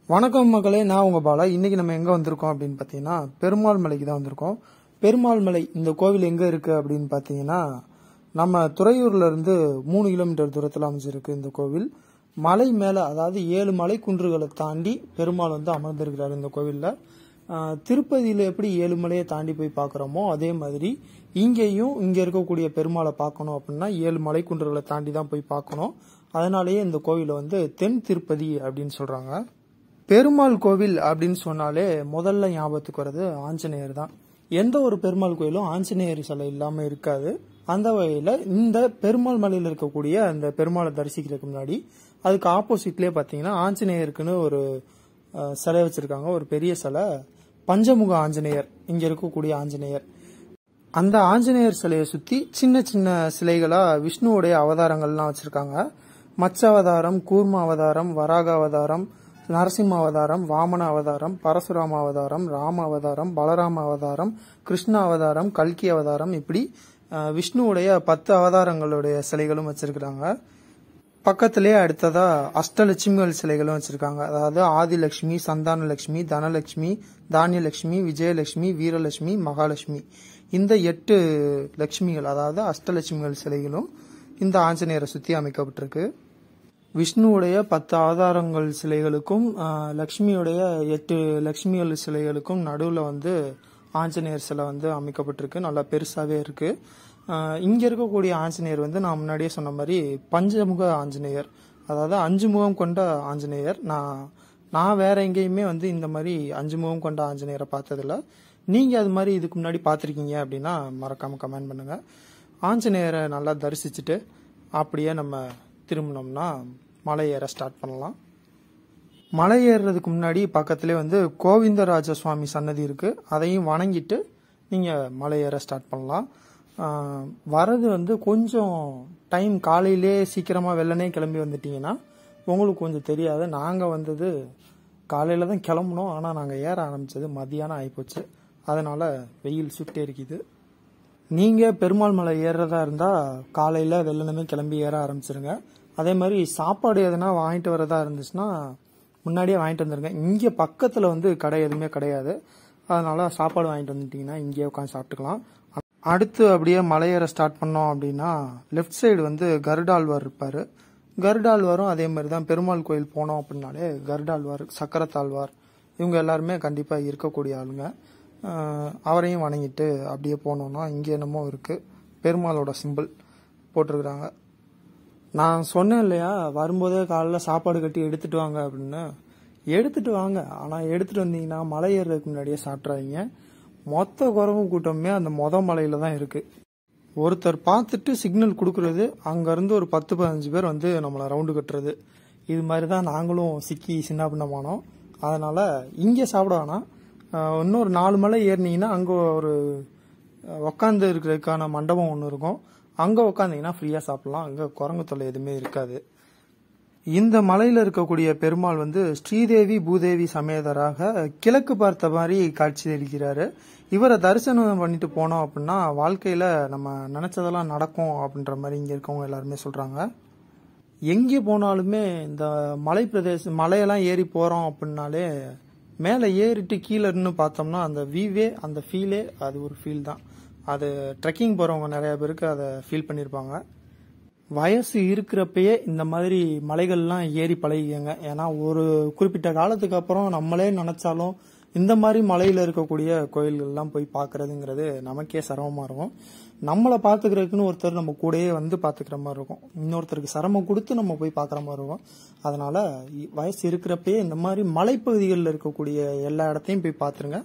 வணக்கம் மக்களே, நான் உங்க பாலா. இன்னைக்கு நம்ம எங்க வந்திருக்கோம் அப்படின்னு பாத்தீங்கன்னா பெருமாள் மலைக்கு தான் வந்திருக்கோம். பெருமாள் மலை இந்த கோவில் எங்க இருக்கு அப்படின்னு பாத்தீங்கன்னா நம்ம துறையூர்ல இருந்து 3 கிலோமீட்டர் தூரத்தில் அமைஞ்சிருக்கு இந்த கோவில். மலை மேல, அதாவது 7 மலை குன்றுகளை தாண்டி பெருமாள் வந்து அமர்ந்திருக்கிறார் இந்த கோவில்ல. திருப்பதியில எப்படி 7 மலையை தாண்டி போய் பாக்குறோமோ அதே மாதிரி இங்கேயும் இங்க இருக்கக்கூடிய பெருமாளை பார்க்கணும் அப்படின்னா 7 மலை குன்றுகளை தாண்டி தான் போய் பார்க்கணும். அதனாலேயே இந்த கோவிலை வந்து தென் திருப்பதி அப்படின்னு சொல்றாங்க. பெருமாள் கோவில் அப்படின்னு சொன்னாலே முதல்ல ஞாபகத்துக்கு வர்றது ஆஞ்சநேயர் தான். எந்த ஒரு பெருமாள் கோயிலும் ஆஞ்சநேயர் சிலை இல்லாம இருக்காது. அந்த வகையில இந்த பெருமாள் மலையில இருக்கக்கூடிய அந்த பெருமாளை தரிசிக்கிறதுக்கு முன்னாடி அதுக்கு ஆப்போசிட்லயே பாத்தீங்கன்னா ஆஞ்சநேயருக்குன்னு ஒரு சிலை வச்சிருக்காங்க. ஒரு பெரிய சிலை, பஞ்சமுக ஆஞ்சநேயர், இங்க இருக்கக்கூடிய ஆஞ்சநேயர். அந்த ஆஞ்சநேயர் சிலையை சுத்தி சின்ன சின்ன சிலைகளா விஷ்ணுவுடைய அவதாரங்கள்லாம் வச்சிருக்காங்க. மச்ச அவதாரம், கூர்ம அவதாரம், வராக அவதாரம், நரசிம்ம அவதாரம், வாமன அவதாரம், பரசுராம அவதாரம், ராம அவதாரம், பலராம அவதாரம், கிருஷ்ண அவதாரம், கல்கி அவதாரம், இப்படி விஷ்ணுவுடைய 10 அவதாரங்களுடைய சிலைகளும் வச்சிருக்காங்க. பக்கத்திலேயே அடுத்ததா அஷ்டலட்சுமிகள் சிலைகளும் வச்சிருக்காங்க. அதாவது ஆதிலட்சுமி, சந்தானலட்சுமி, தனலட்சுமி, தானியலட்சுமி, விஜயலட்சுமி, வீரலட்சுமி, மகாலட்சுமி, இந்த 8 லட்சுமிகள், அதாவது அஷ்டலட்சுமிகள் சிலைகளும் இந்த ஆஞ்சநேயரை சுத்தி அமைக்கப்பட்டிருக்கு. விஷ்ணுவுடைய 10 அவதாரங்கள் சிலைகளுக்கும் லட்சுமியுடைய 8 லட்சுமிகள் சிலைகளுக்கும் நடுவில் வந்து ஆஞ்சநேயர் சிலை வந்து அமைக்கப்பட்டிருக்கு. நல்லா பெருசாவே இருக்கு. இங்க இருக்கக்கூடிய ஆஞ்சநேயர் வந்து நான் முன்னாடியே சொன்ன மாதிரி பஞ்சமுக ஆஞ்சநேயர், அதாவது 5 முகம் கொண்ட ஆஞ்சநேயர். நான் வேற எங்கேயுமே வந்து இந்த மாதிரி 5 முகம் கொண்ட ஆஞ்சநேயரை பார்த்ததில்ல. நீங்க அது மாதிரி இதுக்கு முன்னாடி பார்த்துருக்கீங்க அப்படின்னா மறக்காம கமெண்ட் பண்ணுங்க. ஆஞ்சநேயரை நல்லா தரிசிச்சுட்டு அப்படியே நம்ம திரும்பினோம்னா மலை ஏற ஸ்டார்ட் பண்ணலாம். மலை ஏறுறதுக்கு முன்னாடி பக்கத்திலே வந்து கோவிந்தராஜ சுவாமி சன்னதி இருக்கு. அதையும் வணங்கிட்டு நீங்க மலை ஏற ஸ்டார்ட் பண்ணலாம். வரது வந்து கொஞ்சம் டைம், காலையிலே சீக்கிரமா வெள்ளனே கிளம்பி வந்துட்டீங்கன்னா உங்களுக்கு கொஞ்சம் தெரியாது. நாங்க வந்தது காலையில தான் கிளம்புனோம், ஆனா நாங்க ஏற ஆரம்பிச்சது மதியானம் ஆயிப்போச்சு. அதனால வெயில் சுட்டே இருக்குது. நீங்க பெருமாள் மலை ஏறுறதா இருந்தா காலையில வெள்ளனமே கிளம்பி ஏற ஆரம்பிச்சிருங்க. அதே மாதிரி சாப்பாடு எதனா வாங்கிட்டு வரதா இருந்துச்சுன்னா முன்னாடியே வாங்கிட்டு வந்துருங்க. இங்க பக்கத்துல வந்து கடை எதுவுமே கிடையாது. அதனால சாப்பாடு வாங்கிட்டு வந்துட்டீங்கன்னா இங்கேயே உட்காந்து சாப்பிட்டுக்கலாம். அடுத்து அப்படியே மலையேற ஸ்டார்ட் பண்ணோம் அப்படின்னா லெஃப்ட் சைடு வந்து கருடாழ்வார் இருப்பாரு. கருடாழ்வாரும் அதே மாதிரி தான். பெருமாள் கோயில் போனோம் அப்படின்னாலே கருடாழ்வார், சக்கரத்தாழ்வார், இவங்க எல்லாருமே கண்டிப்பா இருக்கக்கூடிய ஆளுங்க. அவரையும் வணங்கிட்டு அப்படியே போனோம்னா இங்கே என்னமோ இருக்கு, பெருமாளோட சிம்பிள் போட்டிருக்கிறாங்க. நான் சொன்னேன் இல்லையா, வரும்போதே காலைல சாப்பாடு கட்டி எடுத்துட்டு வாங்க அப்படின்னு. எடுத்துட்டு வாங்க, ஆனா எடுத்துட்டு வந்தீங்கன்னா மலை ஏறுறதுக்கு முன்னாடியே சாப்பிட்றாதீங்க. மொத்த குரங்கு கூட்டமே அந்த மலையில தான் இருக்கு. ஒருத்தர் பார்த்துட்டு சிக்னல் கொடுக்கறது, அங்க இருந்து ஒரு 10-15 பேர் வந்து நம்மளை ரவுண்டு கட்டுறது. இது மாதிரிதான் நாங்களும் சிக்கி சின்ன பின்னமானோம். அதனால இங்கே சாப்பிட வேணாம். இன்னொரு 4 மலை ஏறினீங்கன்னா அங்க ஒரு உக்காந்து இருக்கிறதுக்கான மண்டபம் ஒன்று இருக்கும். அங்க உக்காந்தீங்கன்னா ஃப்ரீயா சாப்பிடலாம். அங்க குரங்கு தொல்லை எதுவுமே இருக்காது. இந்த மலையில இருக்கக்கூடிய பெருமாள் வந்து ஸ்ரீதேவி பூதேவி சமேதராக கிழக்கு பார்த்த மாதிரி காட்சி அளிக்கிறாரு. இவரை தரிசனம் பண்ணிட்டு போனோம் அப்படின்னா வாழ்க்கையில நம்ம நினைச்சதெல்லாம் நடக்கும் அப்படின்ற மாதிரி இங்க இருக்கவங்க எல்லாருமே சொல்றாங்க. எங்கே போனாலுமே இந்த மலை பிரதேசம், மலையெல்லாம் ஏறி போறோம் அப்படின்னாலே மேல ஏறிட்டு கீழே இருந்து பார்த்தோம்னா அந்த வியூவே, அந்த ஃபீலே அது ஒரு ஃபீல் தான். அது ட்ரெக்கிங் போறவங்க நிறைய பேருக்கு அதை ஃபீல் பண்ணிருப்பாங்க. வயசு இருக்கிறப்பயே இந்த மாதிரி மலைகள்லாம் ஏறி பழகிங்க. ஏன்னா ஒரு குறிப்பிட்ட காலத்துக்கு அப்புறம் நம்மளே நினைச்சாலும் இந்த மாதிரி மலையில இருக்கக்கூடிய கோயில்கள்லாம் போய் பாக்குறதுங்கிறது நமக்கே சிரமமா இருக்கும். நம்மளை பாத்துக்கிறதுக்குன்னு ஒருத்தர் நம்ம கூடயே வந்து பாத்துக்கிற மாதிரி இருக்கும். இன்னொருத்தருக்கு சிரமம் கொடுத்து நம்ம போய் பாக்குற மாதிரி இருக்கும். அதனால வயசு இருக்கிறப்பயே இந்த மாதிரி மலைப்பகுதிகளில் இருக்கக்கூடிய எல்லா இடத்தையும் போய் பாத்துருங்க.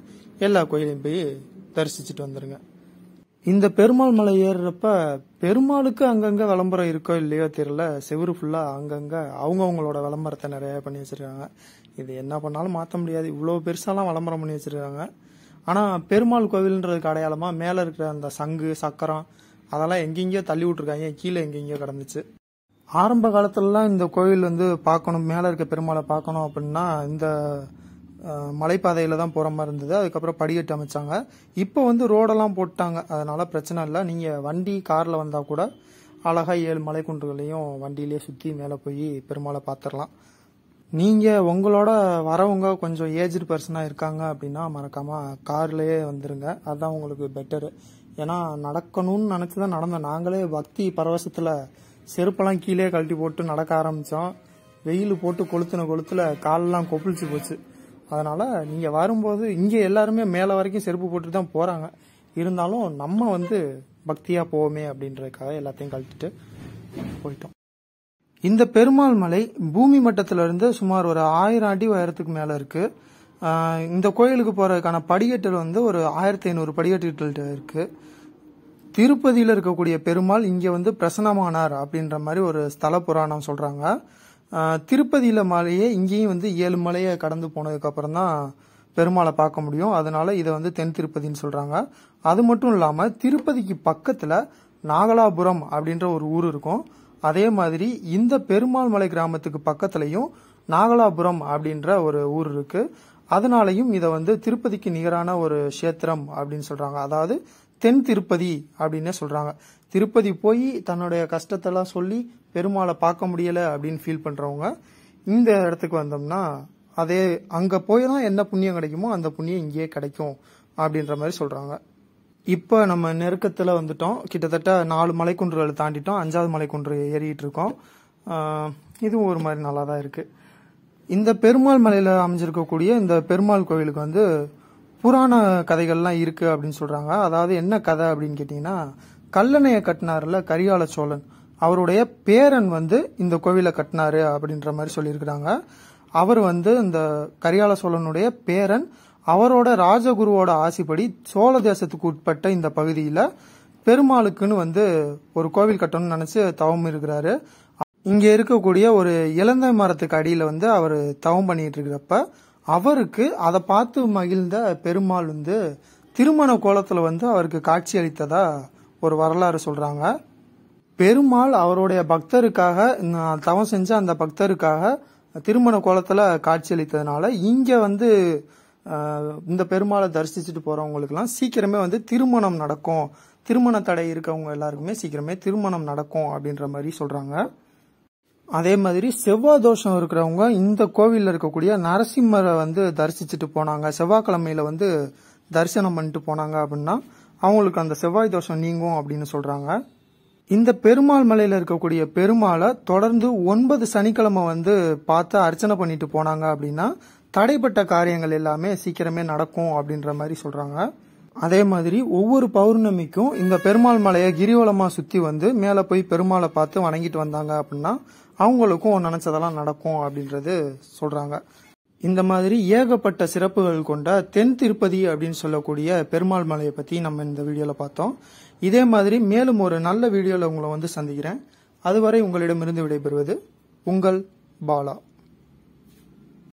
எல்லா கோயிலையும் போய் தரிசிச்சுட்டு வந்துருங்க. இந்த பெருமாள் மலை ஏறுறப்ப பெருமாளுக்கு அங்கங்க விளம்பரம் இருக்கோ இல்லையோ தெரியல, செவுரு ஃபுல்லா அங்கங்க அவங்களோட விளம்பரத்தை நிறைய பண்ணி வச்சிருக்காங்க. இது என்ன பண்ணாலும் மாற்ற முடியாது. இவ்வளவு பெருசாலாம் விளம்பரம் பண்ணி வச்சிருக்காங்க. ஆனா பெருமாள் கோவில்ன்றதுக்கு அடையாளமா மேல இருக்கிற அந்த சங்கு, சக்கரம் அதெல்லாம் எங்கெங்கயோ தள்ளி விட்டுருக்காங்க. கீழே எங்கெங்கயோ கிடந்துச்சு. ஆரம்ப காலத்துலலாம் இந்த கோவில் வந்து பார்க்கணும், மேல இருக்க பெருமாளை பார்க்கணும் அப்படின்னா இந்த மலைப்பாதையில தான் போற மாதிரி இருந்தது. அதுக்கப்புறம் படிக்கட்டு அமைச்சாங்க. இப்போ வந்து ரோடெல்லாம் போட்டாங்க. அதனால பிரச்சனை இல்லை. நீங்க வண்டி கார்ல வந்தா கூட அழகா 7 மலை குன்றுகளையும் வண்டியிலேயே சுத்தி மேல போய் பெருமாளை பார்த்துடலாம். நீங்க உங்களோட வரவங்க கொஞ்சம் ஏஜ்டு பர்சனா இருக்காங்க அப்படின்னா மறக்காம கார்லயே வந்துருங்க. அதான் உங்களுக்கு பெட்டரு. ஏன்னா நடக்கணும்னு நினைச்சுதான் நடந்தோம். நாங்களே பக்தி பரவசத்துல செருப்பெல்லாம் கீழே கழட்டி போட்டு நடக்க ஆரம்பிச்சோம். வெயில் போட்டு கொளுத்துல காலெல்லாம் கொப்பளிச்சு போச்சு. அதனால நீங்க வரும்போது இங்க எல்லாருமே மேல வரைக்கும் செருப்பு போட்டு தான் போறாங்க. இருந்தாலும் நம்ம பக்தியா போவோமே அப்படின்றதுக்காக எல்லாத்தையும் கழட்டிட்டு போயிட்டோம். இந்த பெருமாள் மலை பூமி மட்டத்திலிருந்து சுமார் ஒரு 1000 அடி உயரத்துக்கு மேல இருக்கு. இந்த கோயிலுக்கு போறதுக்கான படிக்கட்டுகள் ஒரு 1500 படிக்கட்டுகள் இருக்கு. திருப்பதியில இருக்கக்கூடிய பெருமாள் இங்க பிரசன்னமானார் அப்படின்ற மாதிரி ஒரு ஸ்தல புராணம் சொல்றாங்க. திருப்பதியில மலையே இங்கேயும் 7 மலையை கடந்து போனதுக்கு அப்புறம் தான் பெருமாளை பார்க்க முடியும். அதனால இதை தென் திருப்பதின்னு சொல்றாங்க. அது மட்டும் இல்லாம திருப்பதிக்கு பக்கத்துல நாகலாபுரம் அப்படின்ற ஒரு ஊர் இருக்கும். அதே மாதிரி இந்த பெருமாள் மலை கிராமத்துக்கு பக்கத்துலயும் நாகலாபுரம் அப்படின்ற ஒரு ஊர் இருக்கு. அதனாலையும் இதை திருப்பதிக்கு நிகரான ஒரு கஷேத்திரம் அப்படின்னு சொல்றாங்க. அதாவது தென் திருப்பதி அப்படின்னே சொல்றாங்க. திருப்பதி போய் தன்னுடைய கஷ்டத்தெல்லாம் சொல்லி பெருமாளை பார்க்க முடியல அப்படின்னு ஃபீல் பண்றவங்க இந்த இடத்துக்கு வந்தோம்னா அதே அங்க போய் தான் என்ன புண்ணியம் கிடைக்குமோ அந்த புண்ணியம் இங்கேயே கிடைக்கும் அப்படின்ற மாதிரி சொல்றாங்க. இப்ப நம்ம நெருக்கத்துல வந்துட்டோம். கிட்டத்தட்ட 4 மலைக்குன்றுகளை தாண்டிட்டோம். 5வது மலைக்குன்று ஏறிட்டு இருக்கோம். இதுவும் ஒரு மாதிரி நல்லா தான் இருக்கு. இந்த பெருமாள் மலையில அமைஞ்சிருக்கக்கூடிய இந்த பெருமாள் கோவிலுக்கு புராண கதைகள்லாம் இருக்கு அப்படின்னு சொல்றாங்க. அதாவது என்ன கதை அப்படின்னு கேட்டீங்கன்னா, கல்லணையை கட்டினார்ல கரிகால சோழன், அவருடைய பேரன் இந்த கோவிலை கட்டினாரு அப்படின்ற மாதிரி சொல்லியிருக்கிறாங்க. அவர் இந்த கரிகால சோழனுடைய பேரன் அவரோட ராஜகுருவோட ஆசைப்படி சோழ தேசத்துக்கு உட்பட்ட இந்த பகுதியில பெருமாளுக்குன்னு ஒரு கோவில் கட்டணும்னு நினைச்சு தவம் இருக்கிறாரு. இங்க இருக்கக்கூடிய ஒரு இலந்தை மரத்துக்கு அடியில அவர் தவம் பண்ணிட்டு இருக்கிறப்ப அவருக்கு அதை பார்த்து மகிழ்ந்த பெருமாள் திருமண கோலத்துல அவருக்கு காட்சி அளித்ததா ஒரு வரலாறு சொல்றாங்க. பெருமாள் அவருடைய பக்தருக்காக தவம் செஞ்ச அந்த பக்தருக்காக திருமண கோலத்துல காட்சி அளித்ததுனால இங்க இந்த பெருமாளை தரிசிச்சுட்டு போறவங்களுக்கு எல்லாம் சீக்கிரமே திருமணம் நடக்கும். திருமண தடை இருக்கவங்க எல்லாருக்குமே சீக்கிரமே திருமணம் நடக்கும் அப்படின்ற மாதிரி சொல்றாங்க. அதே மாதிரி செவ்வாய் தோஷம் இருக்கிறவங்க இந்த கோவில்ல இருக்கக்கூடிய நரசிம்மரை தரிசிச்சுட்டு போனாங்க. செவ்வாய்க்கிழமையில தரிசனம் பண்ணிட்டு போனாங்க அப்படின்னா அவங்களுக்கு அந்த செவ்வாய் தோஷம் நீங்கும் அப்படின்னு சொல்றாங்க. இந்த பெருமாள் மலையில இருக்கக்கூடிய பெருமாளை தொடர்ந்து 9 சனிக்கிழமை பார்த்து அர்ச்சனை பண்ணிட்டு போனாங்க அப்படின்னா தடைப்பட்ட காரியங்கள் எல்லாமே சீக்கிரமே நடக்கும் அப்படின்ற மாதிரி சொல்றாங்க. அதே மாதிரி ஒவ்வொரு பௌர்ணமிக்கும் இந்த பெருமாள் மலையை கிரிவலமா சுத்தி மேல போய் பெருமாளை பார்த்து வணங்கிட்டு வந்தாங்க அப்படின்னா அவங்களுக்கும் நினைச்சதெல்லாம் நடக்கும் அப்படின்றது சொல்றாங்க. இந்த மாதிரி ஏகப்பட்ட சிறப்புகள் கொண்ட தென் திருப்பதி அப்படின்னு சொல்லக்கூடிய பெருமாள் மலையை பத்தி நம்ம இந்த வீடியோல பார்த்தோம். இதே மாதிரி மேலும் ஒரு நல்ல வீடியோல உங்களை சந்திக்கிறேன். அதுவரை உங்களிடமிருந்து விடைபெறுவது உங்கள் பாலா.